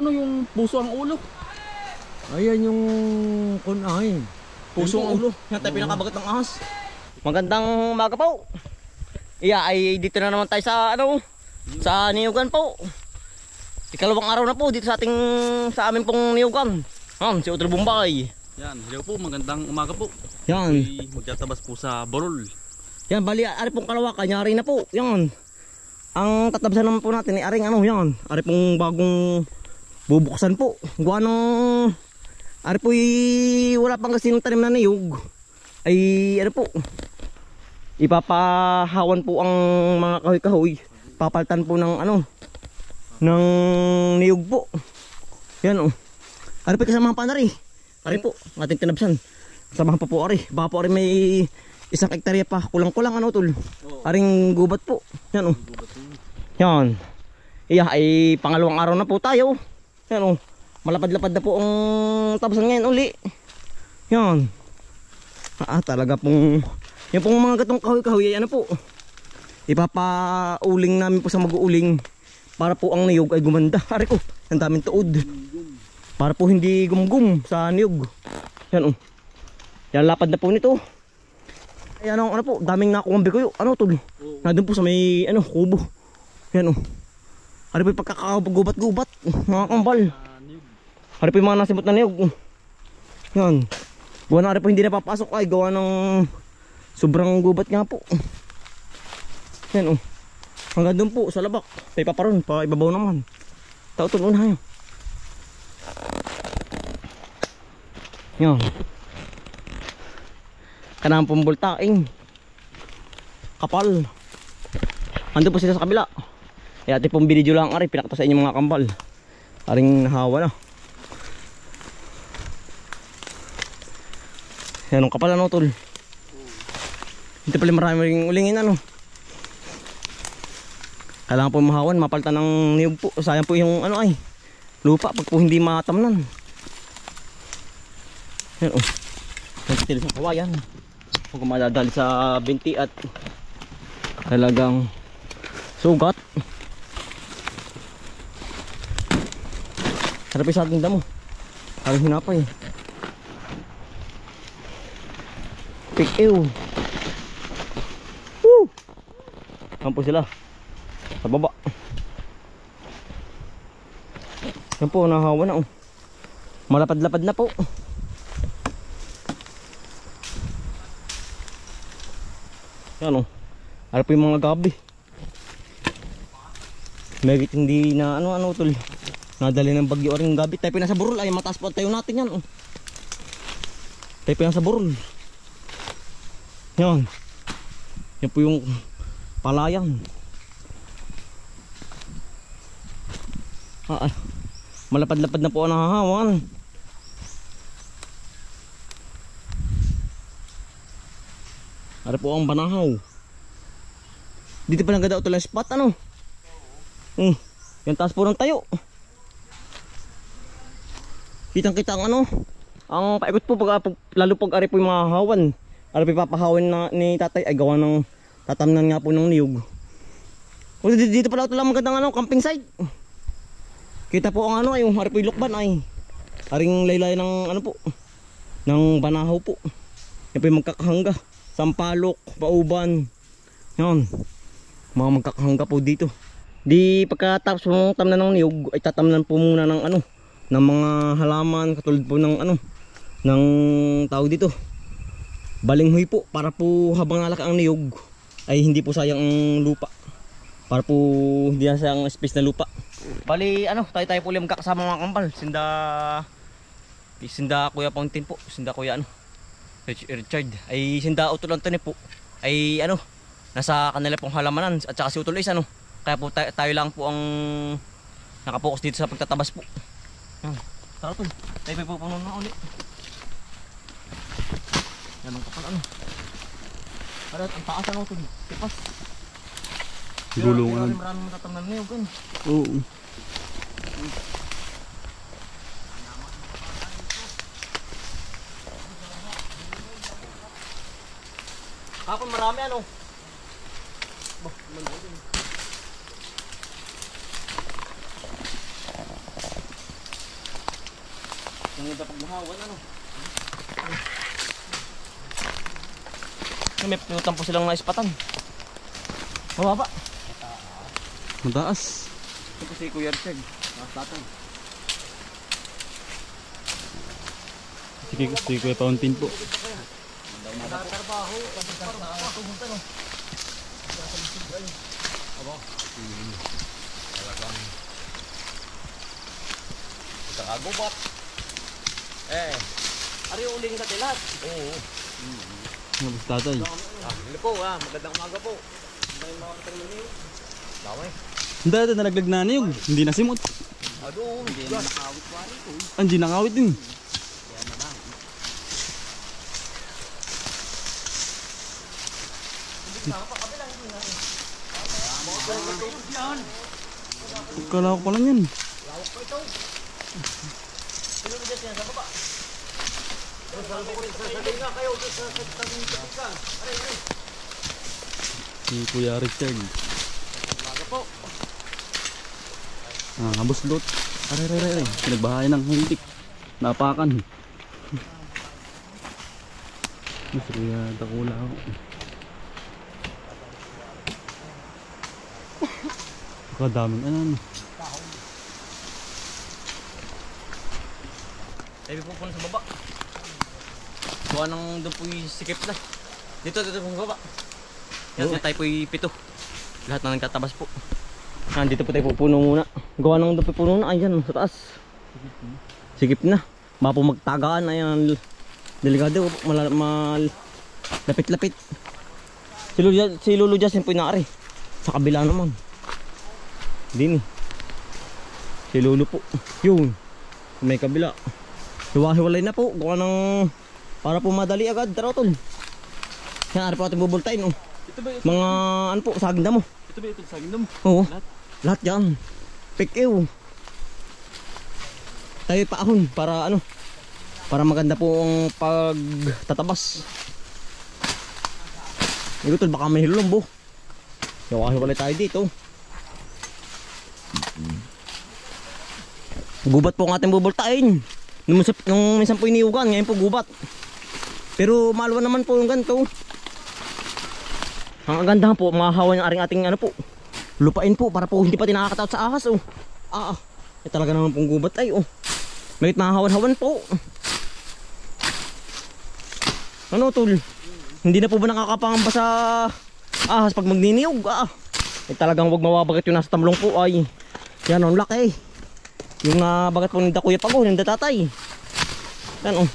Ano yung puso ang ulo? Ayan yung kunay. Puso ang ulo. Yan tayo pinakabagat ng ahas. Magandang umaga po. Iya ay dito na naman tayo sa ano, sa niyugan po. Ikalawang araw na po dito sa amin pong niyugan. Si Utol Bombay. Yan, hello po, magandang umaga po. Yan. Magtatabas po sa Borol. Yan, bali ari pong Kalawakan, nyari na po. Yan. Ang tatabasan naman po natin ay aring ano, yan. Ari pong bagong bubuksan po. Gawa ng ari po wala pang kasing tanim na niyog. Ay ano po, ipapahawan po ang mga kahoy-kahoy. Papalitan po ng ano, ng niyog po. Yan o. Ari po kasama pa na rin. Ari po, ating tinabsan. Samahan pa po ari. Baka po ari may 1 hektarya pa. Kulang-kulang ano tol. Aring gubat po. Yan o. Yan. Iya ay pangalawang araw na po tayo. Yan o. Malapad-lapad na po ang tabasan ngayon uli. Yan. Talaga pong yung pong mga gatong kahoy-kahoy ay ano po. Ipapauling namin po sa mag-uuling para po ang niyog ay gumanda. Ari ko, ang daming tuod. Para po hindi gumgum sa niyog. Yan o. Yan lapad na po nito. Ayan ano po, daming nakuha bikoy. Ano tol? Nandun po sa may ano, kubo. Yan o. Ari po yung pagkakagubat-gubat. Mga kambal. Ari po yung mga nasibot na niyog. Yan. Gawa na ari po hindi napapasok ay gawa ng sobrang gubat nga po. Yan o. Hanggang doon po sa labak. Tayo paparoon pa ibabaw naman. Tautol unahan. Yan. Kanang pumbultaing. Kapal. Ando po sila sa kabila. Ay ate pong binidyo lang ari. Pinakita sa inyo mga kambal. Aring nahawa na. Yan ang kapal ano tol. Dito pala marami ring ulingin ano. Kailangan po mahawan. Mapalitan ng niyog po. Sayang po yung ano ay lupa pag po hindi matamnan. Yan o. Nagtitil sa kawayan. Huwag madadali sa binti at talagang sugat. Harapin sa ating damo. Parang hinapay. Pik-ew. Woo! Saan po sila? Sa baba. Yan po, nahawa na oh. Malapad-lapad na po. Yan o. Ano po yung mga gabi. Megit hindi na ano tol. Nadali ng bagyo rin gabi. Tayo pinasa burol ay mataas po tayo natin yan o. Tayo pinasa burol. Yan. Yan po yung palayan. Malapad-lapad na po ang nahahawan. Ano po ang banahaw. Dito pa lang ganda ito lang spot ano. Yan taas po ng tayo. Kitang kita ang ano. Ang paikot po lalo pag ari po yung mga hawan. Ari po papahawin na ni tatay ay gawa ng tatamnan nga po ng niyog. Dito pala ito lang magandang ano, camping site. Kita po ang ano ay ari po yung lukban ay. Aring laylay ng ano po. Ng banahaw po. Yan po yung magkakahangga. Sampalok, pauban. Yan. Mga magkakahangga po dito. Di pagkatapos mo tamnan ng niyog ay tatamnan po muna ng ano, ng mga halaman katulad po ng ano, ng tawag dito. Balinghoy po para po habang nalaki ang niyog ay hindi po sayang ang lupa. Para po hindi na sayang space na lupa. Bali ano, tayo po ulit magkakasama mga kambal. Sinda Kuya Fountain po, sinda Kuya ano, Richard, ay sinda Utol Anthony po ay ano, nasa kanila pong halamanan at saka si Utol Ace ano. Kaya po tayo lang po ang nakapokus dito sa pagtatabas po. Tara Utol, tayo po puno na ulit. Yan ang kapal ano. Para ang taas ano Utol, tipas. Gulungan. Maraming matatamnan niyo kan. Oo. Kapon marami ano. Ang ganda pag mahawan, ano? May pinutan po silang naispatan. Mababa. Mataas. Ito po si Kuya Richard. Nakastatan. Si Kuya Fountain po. Trabaho. Pumunta no. Talagang kakagubat. Ari uling sa tilat. Oo. Nabos tatay. Hello po, magandang umaga po. May mga katanungan. Daway. Hindi, nalaglag na niyog. Hindi nasimot. Hindi na nakawit wari ko. Hindi nakawit din. Kaya na lang. Kala ko pala yan. Lawak pa ito. Sino na dyan sa baba? Sasabihin nga kayo sa tabing ka. Aray. Si Kuya Richard. Umaga po. Kabuslot. Aray. Pinagbahayan ng hintik. Napakan. Mas Kuya Dakula ako. Kadaming ano. Sabi po sa baba. Kuha ng doon po'y sikip na. Dito po sa baba. Yan, tayo po'y 7. Lahat na nagtatabas po. Dito po tayo pupuno muna. Gawa ng doon po'y puno na. Ayan, sa taas. Sikip na. Baka po magtagaan. Ayan, delikado. Lapit-lapit. Si Lolo Justin po'y naari. Sa kabila naman. Dini. Si Lolo po. Yun. May kabila. Hiwa-hiwalay na po. Gawa ng... Para po madali agad. Tara tol. Yan, ari po natin bubultayin. Oh. Ito ba ito? Mga ano po, saging damo. Ito ba ito? Saging damo? Oo. Lahat? Lahat yan. Pikiw. Tayo paahon para ano. Para maganda po ang pagtatabas. Ito tol, baka may hilombo. Hiwa-hiwalay tayo dito. Gubat po ang ating bubultain. Nung minsan po iniugan, ngayon po gubat. Pero maluwan naman po yung ganito. Ang agandahan po, mahahawan yung ating ano po. Lupain po para po hindi pa tinakakatakot sa ahas. Oh. Talaga naman pong gubat ay. Oh. May mahahawan-hawan po. Ano tol? Hindi na po ba nakakapangamba sa ahas pag magniniyog? Talagang wag mawabagat yung nasa tamlong po ay. Yan ang laki. Yung bagat po ng Kuya Pago, ng tatay. Yan oh.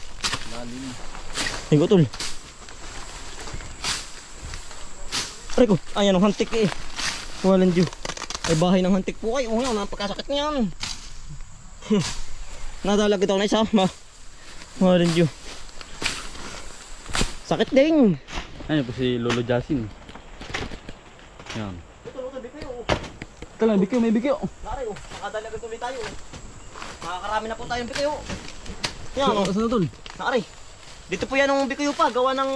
Ay go tol. Aray ko, ayan ang hantik eh. Walang Diyo. Ay bahay ng hantik po ay. Napakasakit niyan. Nadalagad ako na isa. Walang Diyo. Sakit din. Ayun po si Lolo Jasin. Yan. Ito, bikayo. Ito lang, bikyo, may bikyo. Nari nakadalagad tuloy tayo. Nakakarami na po tayong bikayo. Yan oh. Saan na tol? Nari. Dito po yan ang bikayo pa. Gawa ng...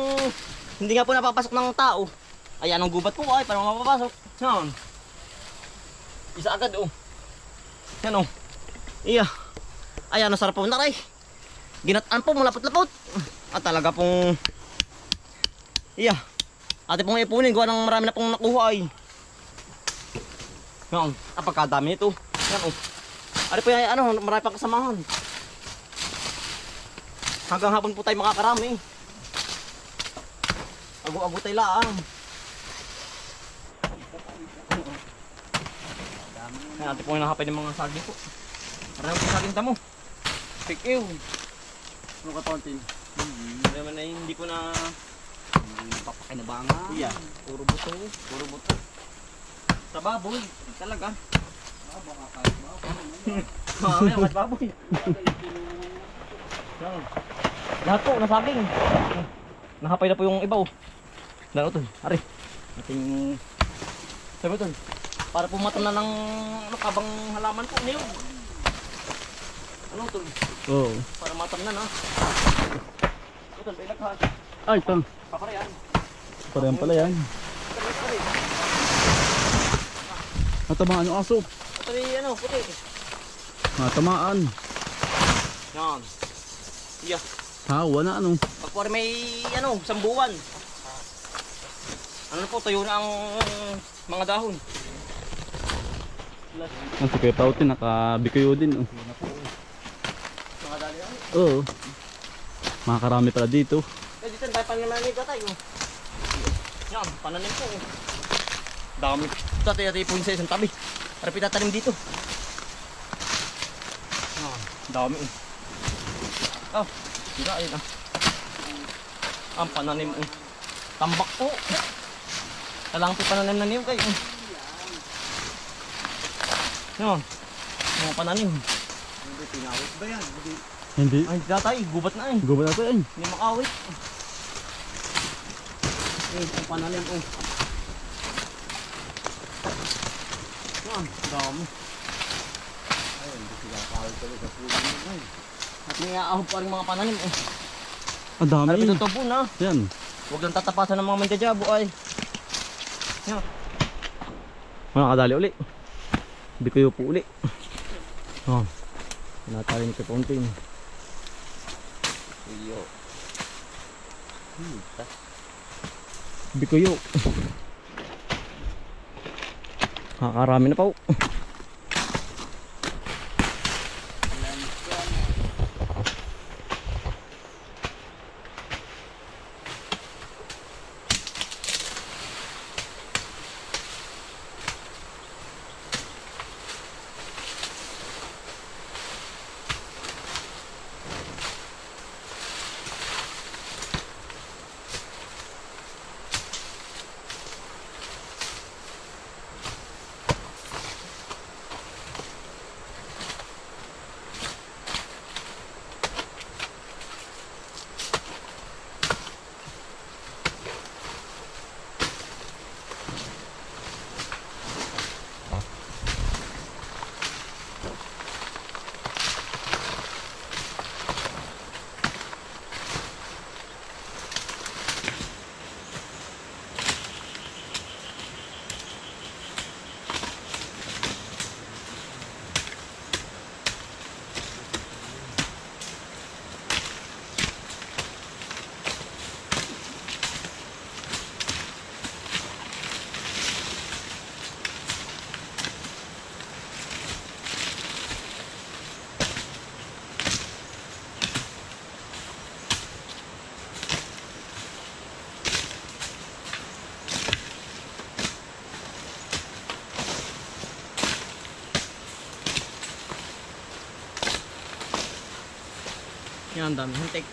Hindi nga po napapasok ng tao. Ayan ang gubat po ay. Paano mapapasok? Yan. Isa agad oh. Yan oh. Iya. Ayan ang sarap po naray. Ginataan po malapot-lapot. Talaga pong... Iya. Ate pong ipunin. Gawa ng marami na pong nakuha ay. Yan. Pagkadami ito. Yan oh. Ari po yan ano. Marami pang kasamahan. Hanggang hapon po tayo makakarami. Ago-ago tayo laang. Ayan, ate po yung nakapay ng mga saging po. Marami po saging damo. Pikiw. Ano ka Fountain? Naman na hindi ko na Papakinabangan. iya. Puro buto. Puro buto. Sa baboy. Talaga. Baka kahit ba? Mamaya mas baboy. Yan. Lahat po nasaging. Nakapay na po yung iba oh. Lalo to. Ari. Ating sabi to. Para po matan na ng makabang halaman po niyo. Ano to? Oo. Para matan na na. Ito bay laghan. Ay, tol. Paparehan. Parehan pala yan. Natamaan yung aso. Ito ni ano puti. Natamaan. Yan. Yeah. Hawa na ano. Pag po may ano, sambuwan. Ano po, tuyo na ang mga dahon. Ang si Kuya Pauti nakabikuyo din. Oh. Mga dali ano. Oo. Makakarami pala dito. Eh, dito tayo panananig ka tayo. Yan, pananim po. Dami. Tatay po sa isang tabi. Para pitatanim dito. Yan, dami. Oh, tira ayun ah. Ang pananim. Tambak po. Talang po pananim na niyo kayo. Yan, mga pananim. Hindi pinawit ba yan? Hindi. Hindi. Ay, tatay, gubat na eh. Gubat natin eh. Hindi makawit. Eh, ang panalim oh. Yan, dami. Ayun, hindi sila kawal tuloy sa pulo nyo ngayon. At may aahog pa rin mga panalim oh. Ang dami. Ano tutubo na? Yan. Huwag lang tatapasan ng mga mandajabo ay. Yan. Nakadali uli. Bikuyo po uli. Oh. Natali ni Kapunting. Bikuyo. Nakakarami na po. Yan, dami hintik.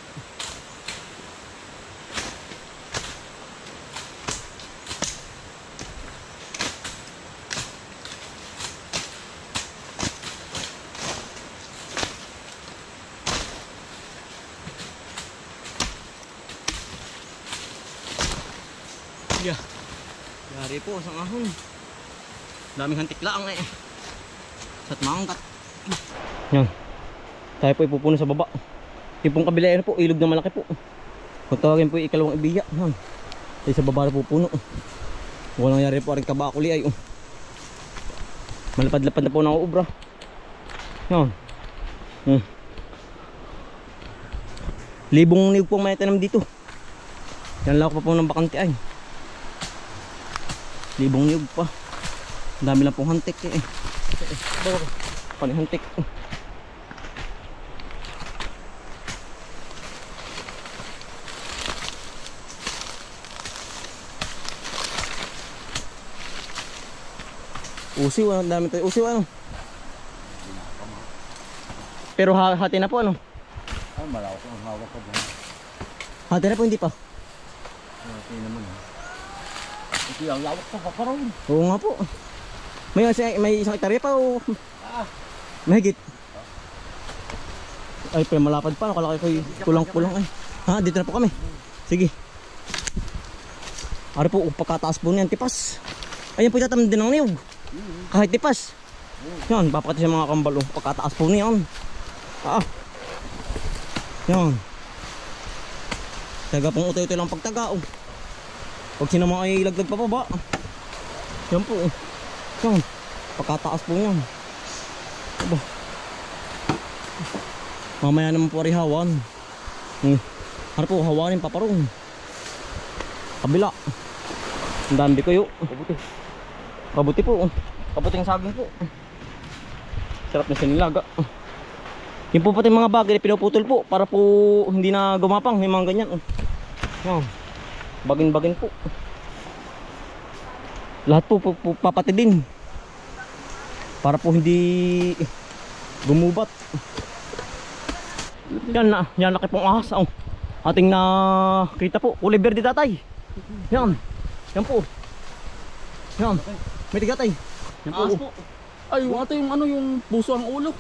Yeah. Yari po sa ahon. Daming hantik lang eh. At mangkat. Yan. Tayo po ipupuno sa baba. Yung pong kabila yan po, ilog na malaki po. Kung tawagin po yung ikalawang ibiya. Yan. Tayo sa baba na po puno. Walang nangyari po rin kabakuli ay. Malapad-lapad na po ng ubra. Yan. Libong niyog po ang may tanam dito. Yan lang pa po ng bakante ay. Libong niyog pa. Dami lang pong hantik eh. Panihantik. Usiw, ang dami tayo. Usiw ano? Pero hati na po ano? Ay, malawak ang hawak ko dyan. Hati na po, hindi pa. Okay naman ha. Ito yung lawak pa kaparoon. Oo nga po. May isang hektarya pa o? Mahigit. Ay, pero malapad pa. Nakalaki ko kulang-kulang ay. Ha, dito na po kami. Sige. Ari po, pagkataas po niyan, tipas. Ayan po itatam din ng niyog. Kahit tipas. Yan, papakita sa mga kambalo. Pagkataas po niyan. Yan. Taga pong utay-utay lang pagtaga. Pag sinama ay laglag pa ba? Yan po. Yan. Pagkataas po niyan. Aba. Mamaya naman po arihawan. Ano po, hawanin paparong. Kabila. Ang dami ko yun. Kabuti po. Kabuting saging po. Sarap na sinilaga. Yung po pati mga bagay pinuputol po para po hindi na gumapang yung mga ganyan. Yan. Bagin-bagin po. Lahat po papatidin para po hindi gumubat. Yan laki pong ahas. Ating nakita po, kulay berde tatay. Yan. Yan po. Yan. May tigatay. Yan po. Ahas po. Ay, yung ata yung ano, yung puso ang ulo.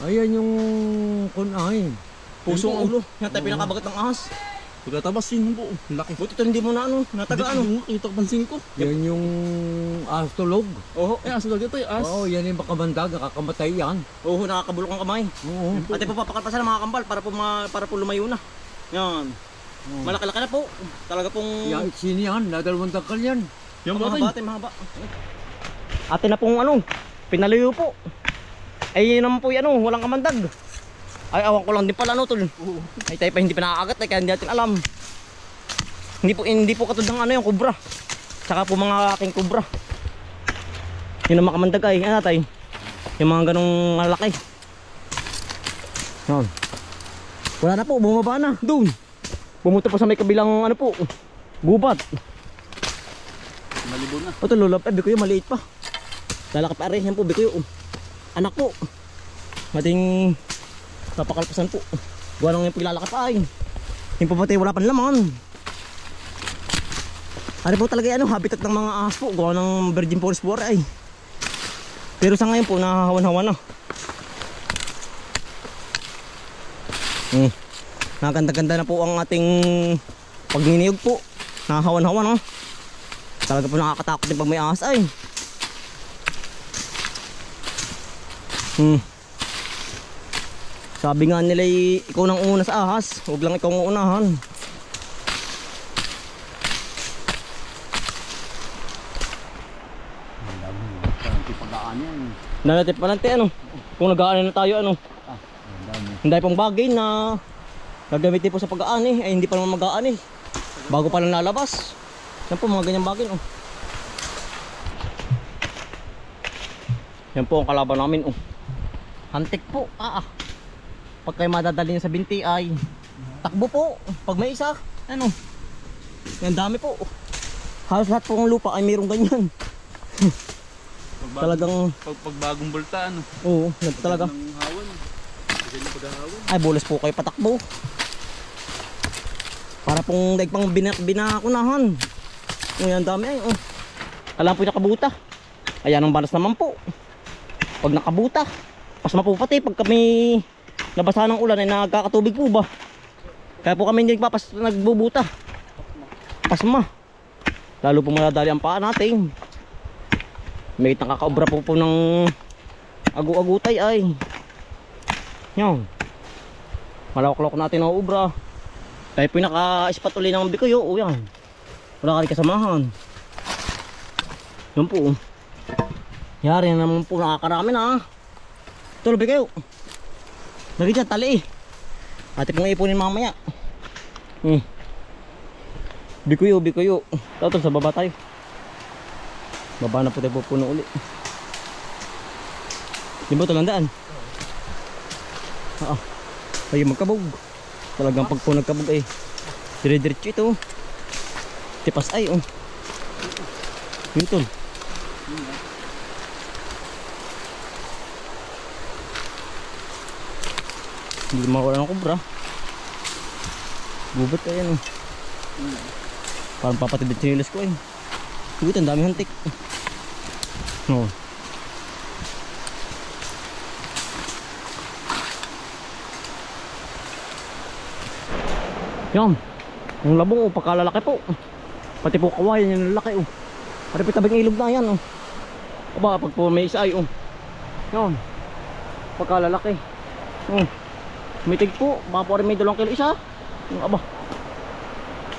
Ayan yung kunahin. Puso ang ulo. Yan tayo pinakabagat ng ahas. Pagkatabas yun po. Laki. Buti ito hindi mo na nataga ano. Kita ko pansin ko. Yan yung astolog. Oo. Eh, aso lagi ito, as. Oo, yan yung makabandag, nakakamatay yan. Oo, nakakabulok ang kamay. Oo. Ate po papakalpasan ng mga kambal para po lumayo na. Yan. Malaki-laki na po. Talaga pong Yan, sino yan? Nadalawang tangkal yan. Yung mga batay. bate, mahaba. Ate na pong pinalayo po. Ay yun naman po yan walang kamandag. Ay awan ko lang din pala tol. Ay tayo pa hindi pa nakakagat kaya hindi natin alam. Hindi po katulad ng yung kubra. Saka po mga aking kubra. Yun ang makamandag ay tay. Yung mga ganong malaki. Yan. Wala na po, bumaba na doon. Bumunta po sa may kabilang gubat. Malibo na. O ito lulap, bikoy maliit pa. Lalaki pa rin, yan po bikoy. Anak po. Mating papakalpasan po. Gawa nang yung paglalaki pa ay. Yung po pati wala pang laman. Ano po talaga habitat ng mga ahas po. Gawa ng virgin forest boar ay. Pero sa ngayon po nahahawan-hawan na. Nakaganda-ganda na po ang ating pagniniyog po. Nahahawan-hawan Talaga po nakakatakot din pag may ahas ay. Sabi nga nila ikaw nang una sa ahas, huwag lang ikaw ang uunahan. Nanatip pa natin kung nag-aani na tayo hindi pang bagay na gagamitin po sa pag-aani ay hindi pa naman mag-aani bago pa lang lalabas. Yan po mga ganyang bagay Yan po ang kalaban namin Hantik po pag kayo madadali sa binti ay takbo po pag may isa yan dami po halos lahat po ng lupa ay mayroong ganyan. Talagang pagbagong bulta oo talaga ng hawan. ay bulas po kayo patakbo para pong daig pang binakunahan. Yan dami ay alam po yung nakabuta ayan ang balas naman po pag nakabuta pasma po pati pag kami nabasa ng ulan ay nagkakatubig po ba kaya po kami hindi nagbubuta pasma lalo po madadali ang paa natin. May nakakaobra po ng agu-agutay ay yan malawak-lawak natin ang ubra tayo po yung naka-ispat uli ng bikoy yan wala ka rin kasamahan yan po yari na naman po nakakarami na tuloy bikoy lagi dyan tali ate pong ipunin mamaya bikoy tapos sa baba tayo baba na po tayo pupuno uli di ba talandaan tayo magkabog talagang pag po nagkabog ay dire-diretso ito tipas ay yun tol hindi mawala ng kubra gubat ayan parang papatid yung chinilas ko ay gubat ang dami hantik yan yung labong pagkalalaki po pati po kawayan yung lalaki pati po tabing ilog na yan aba pag po may isa ay yan pagkalalaki mitig po baka po rin may 2 kilo isa aba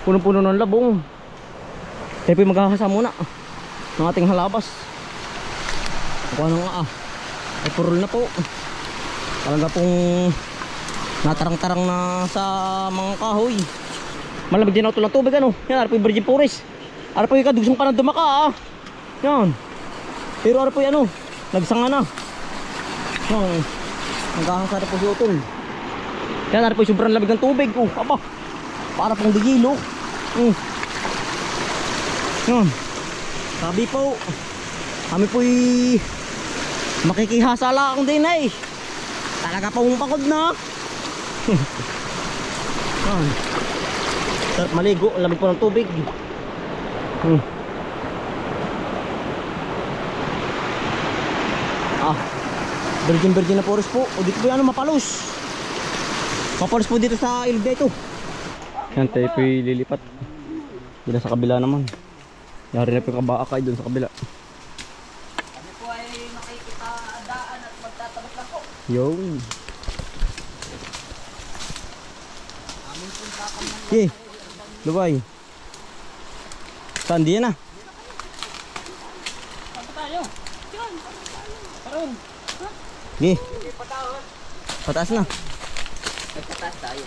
punong-puno ng labong tayo po maghahasa muna ng ating halabas kung ano nga ay purol na po talaga pong natarang-tarang na sa mga kahoy. Malamig din ako ng tubig ano. Yan, araw po yung virgin forest. Araw po yung kadugsong pa na dumaka ah. Yan. Pero araw po yung ano, nagsanga na. Yan. Nagkakasara po si Utol. Yan, araw po yung sobrang lamig ng tubig. Oh, aba. Para pong digilo. Yan. Sabi po, kami po'y makikihasala akong din eh. Talaga pong pagod na. Yan. Sarap maligo, ang lamig po ng tubig. Virgin na forest po. O dito po yung ano, mapalos. Mapalos po dito sa ilog dito. Yan, tayo po lilipat. Dila sa kabila naman. Yari na po yung kabaakay doon sa kabila. Kami po ay makikita daan at magtatabas lang po. Yung. Amin punta kami ng Okay. Lubay. Saan diyan na? Saan pa tayo? Yan. Parang. Okay. Pataas na. Nagkataas tayo.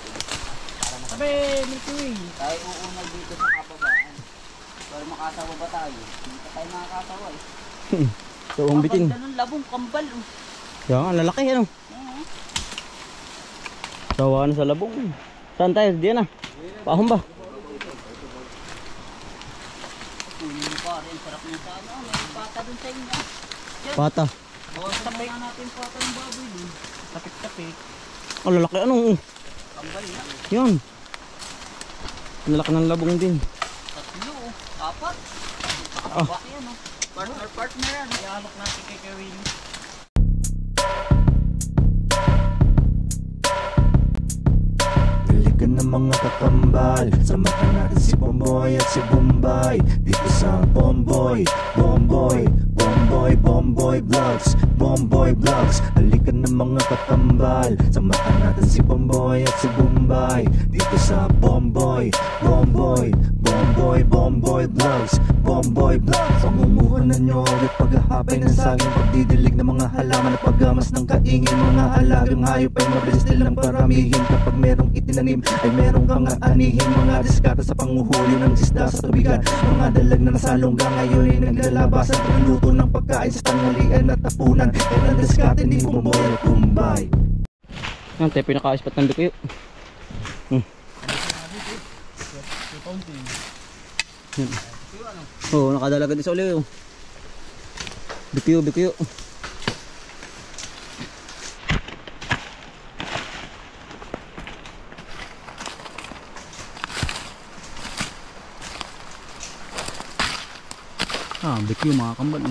Sabi, Milky tayo uunay dito sa kababaan. Pero makasawa ba tayo? Hindi pa tayo nakakasawa eh. So, ang bitin. Ganun labong kambal. Yan, ang lalaki ano. Sawa na sa labong. Saan tayo? Diyan na. Paahon ba? Kunin pa rin. Sarap niya sa ano. May pata dun sa inyo. Pata. Tapik na natin pata ng baboy dun. Tapik-tapik. Ang lalaki ano. Kambal na. Yan. Ang lalaki ng labong din. Tatlo. Apat. Ah. Bak yan oh. Partner yan. Ialok natin kay Kevin. Dalikan ng mga kakambal, samahan natin si Bomboy at si Bombay dito sa Bomboy Vlogs. Bomboy Vlogs. Dalikan ng mga kakambal, samahan natin si Bomboy at si Bombay dito sa Bomboy Vlogs. Bomboy Vlogs. Pangumuhanan nyo at paghahapay ng saging, pagdidilig ng mga halaman at paggamas ng kaingin. Mga alagang hayop ay mabilis nilang paramihin. Kapag merong itinanim ay merong kang aanihin. Mga diskata sa panguhuli ng isda sa tubigan. Mga dalag na nasalungga ngayon ay naglalabasan. Pagluluto ng pagkain sa tanghalian at tapunan. Yan ang diskata ni Bomboy at Bombay. Yan, tayo pinaka-ispat ng bikuyo. Yan. Oo, nakadalaga din sa ulit. Bikuyo. Bikuyo mga kambal.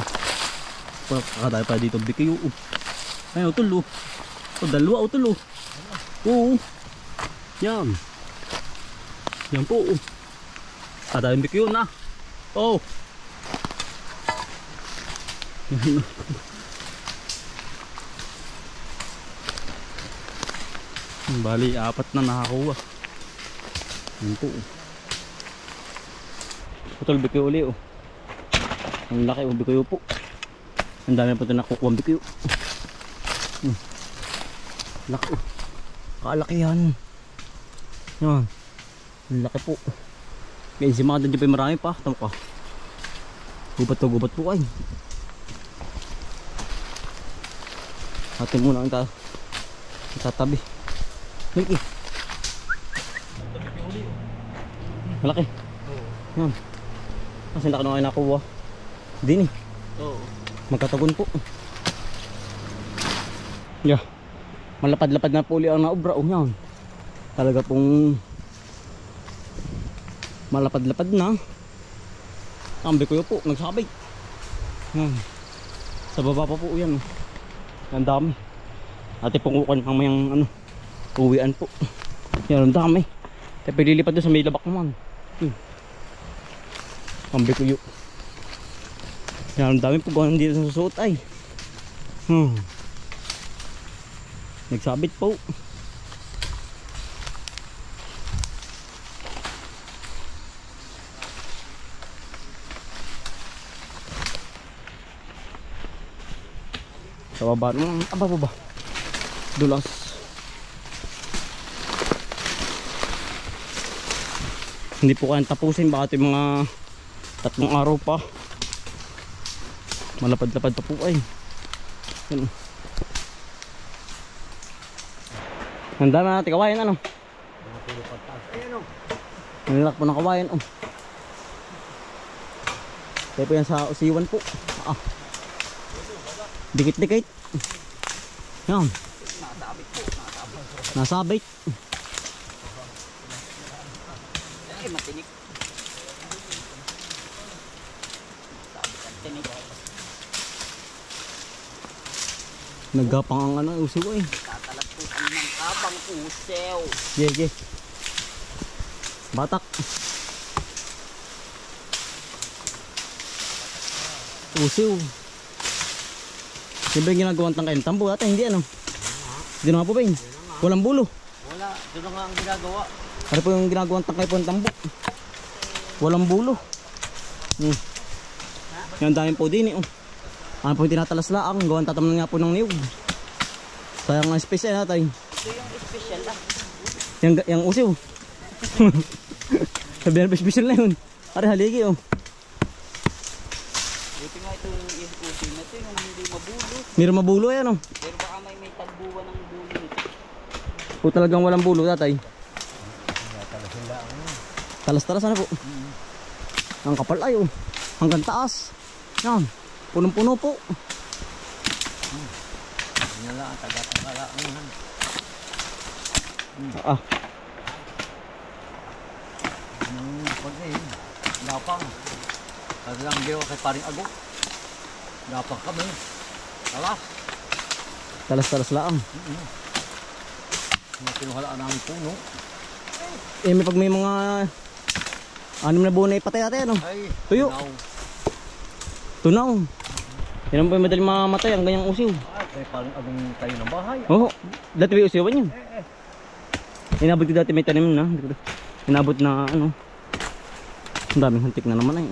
Kakadaya pa dito bikuyo. Ay, utol. Dalawa utol. Oo. Yan. Yan po. Kadayang bikuyo na. Oh. Bali, apat na nakakuha. Yan po. Putol bikuyo uli oh. Ang laki oh, bikuyo po. Ang dami po ito nakukuha bikuyo. Laki oh. Kalaki yan. Yan. Ang laki po. Kaya si mga dyan pa marami pa. Tama ka. Gubat po ay. Atin muna ang tatabi. Milky. Malaki. Yan. Kasi laki na kayo nakuha. Din eh. Oo. Magkatagon po. Yeah. Malapad-lapad na po uli ang naubra. Oh, yan. Talaga pong malapad-lapad na. Ambi ko yun po. Nagsabay. Yan. Sa baba pa po yan. Ang dami. Ate pong ukan mamayang ano. Uwian po. Yan. Ang dami. Kaya paglilipad doon sa may labak naman. Ambi ko yun. Yan, ang dami po gawa dito sa susuot ay. Nagsabit po. Sa baba naman, aba ba? Dulas. Hindi po kayang tapusin, baka ito yung mga 3 araw pa. Malapad-lapad pa po ay. Yan. Ang dami natin kawayan ano. Nilak po ng kawayan oh. Kaya po yan sa usiwan po. Dikit-dikit. Yan. Nasabit. Ay, matinik. Sabit ang tinik. Naggapang ang ano, usiw eh. Tatalas po kami ng kabang usew. Yeah. Batak. Usiw. Siyempre yung ginagawang tangkain. Tambo ata, hindi ano. Hindi na nga po ba yun? Walang bulo. Wala, doon na nga ang ginagawa. Ano po yung ginagawang tangkay po ng tambo? Walang bulo. Yan dami po din eh. Oh. Ano po yung tinatalas laang. Gawang tatamnan nga po ng niyog. Sayang nga special natin. Ito yung special ah. Yung usiw. Sabihan pa special na yun. Ari haligi oh. Buti nga ito yung usin na ito yung hindi mabulo. Meron mabulo yan oh. Pero baka may tagbuwan ng bulo nito. O talagang walang bulo tatay. Talas-talas ano po. Ang kapal ay oh. Hanggang taas. Yan. Punong-puno po. Yan lang, taga-tagala. Pag eh, gapang. Kasi lang gawa kay paring agok. Gapang kami. Alas. Talas-talas laang. Kinuhalaan namin puno. Eh may pag may mga 6 na buwan na ipatay natin ano. Ay, Tuyo. Tunaw. Yan ang po yung madaling mamatay ang ganyang usiw. Ay, kay paring agong tayo ng bahay. Oo. Dati may usiwan yun. Inabot ko dati may tanim na. Inabot na ano. Ang daming hantik na naman ay.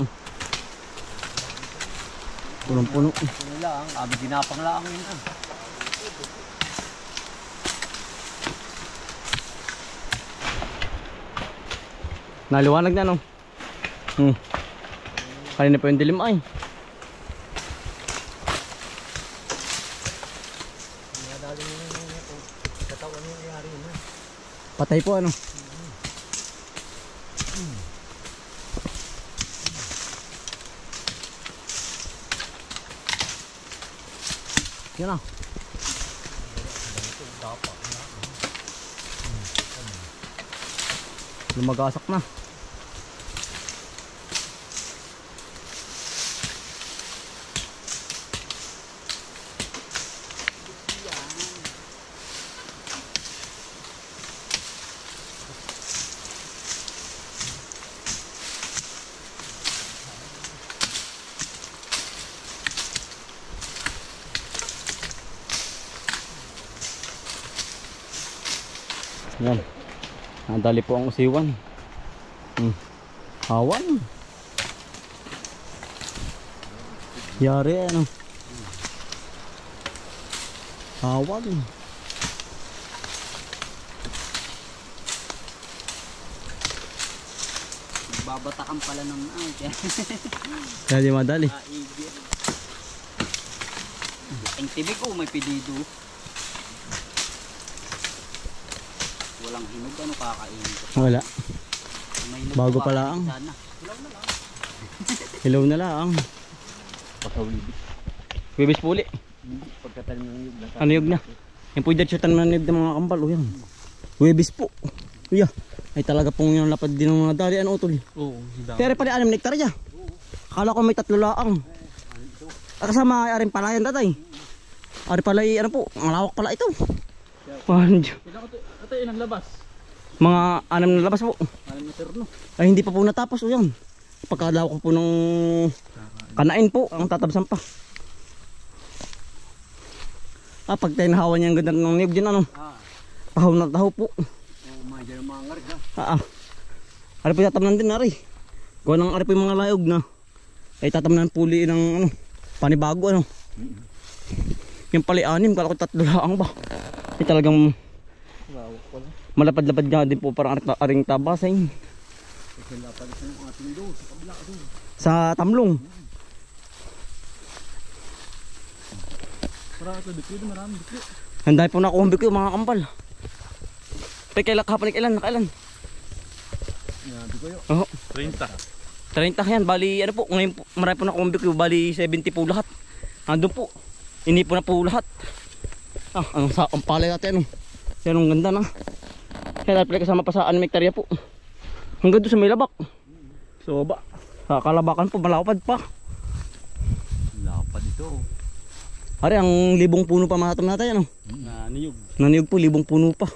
Punong-puno. Puno lang, abi ginapang lang yun ah. Naliwanag na no. Kanina pa yung dilim ay. Patay po ano. Yan na. Lumagasak na. Yan. Nadali po ang usiwan. Hawan. Yari ano. Hawan. Babatakan pala ng Kaya di madali. kaigit. Laking tibig oh, may pedido. Walang hinog, ano kakainin ko? Wala. May hinog Bago pa, pa lang. sana. Hilaw na lang. Bibis puli. Pagkatanim ng yug na. Ano yug na? Yung po yung shootan ng yug ng mga kambal. O yan. Webis po. Uya. Ay talaga pong yung lapad din ng mga dali. Ano utol? Oo. Pero pala 6 nektar dyan. Akala ko may 3 laang. Kasama ay aring palayan tatay. Ari pala ano po. Ang lawak pala ito. Paano dyan? Ito yun ang labas. Mga 6 na labas po. 6 meter no. Ay hindi pa po natapos. O yan. Pagkalawak po ng kanain po. Ang tatabsan pa. Pag tayo nahawan niya ang ganda ng niyog dyan ano. Tahaw na tahaw po. May dyan ang mga ngarga. Ari po tatamnan din ari. Gawa ng ari po yung mga layog na. Ay tatamnan puli ng ano. Panibago ano. Yung pali 6. Kala ko 3 lang ba. Ay talagang malapad-lapad nga din po parang aring tabasay. Sa Tamlong. Para sa bikyo, marami bikyo. Handay po na ako humbi ko mga kampal. Kailan kapag kailan? Oo. 30. 30 yan, bali ano po, ngayon po, marami po na kumbi ko, bali 70 po lahat. Andun po, inipo na po lahat. Ang palay natin, ano. Yan ang ganda na. Kaya dapat kasama pa sa 6 hektarya po. Hanggang doon sa may labak. So ba, sa kalabakan po, malapad pa. Lapad ito. Hari, ang libong puno pa mahatam natin, ano. Na niyog. Naniyog po, libong puno pa.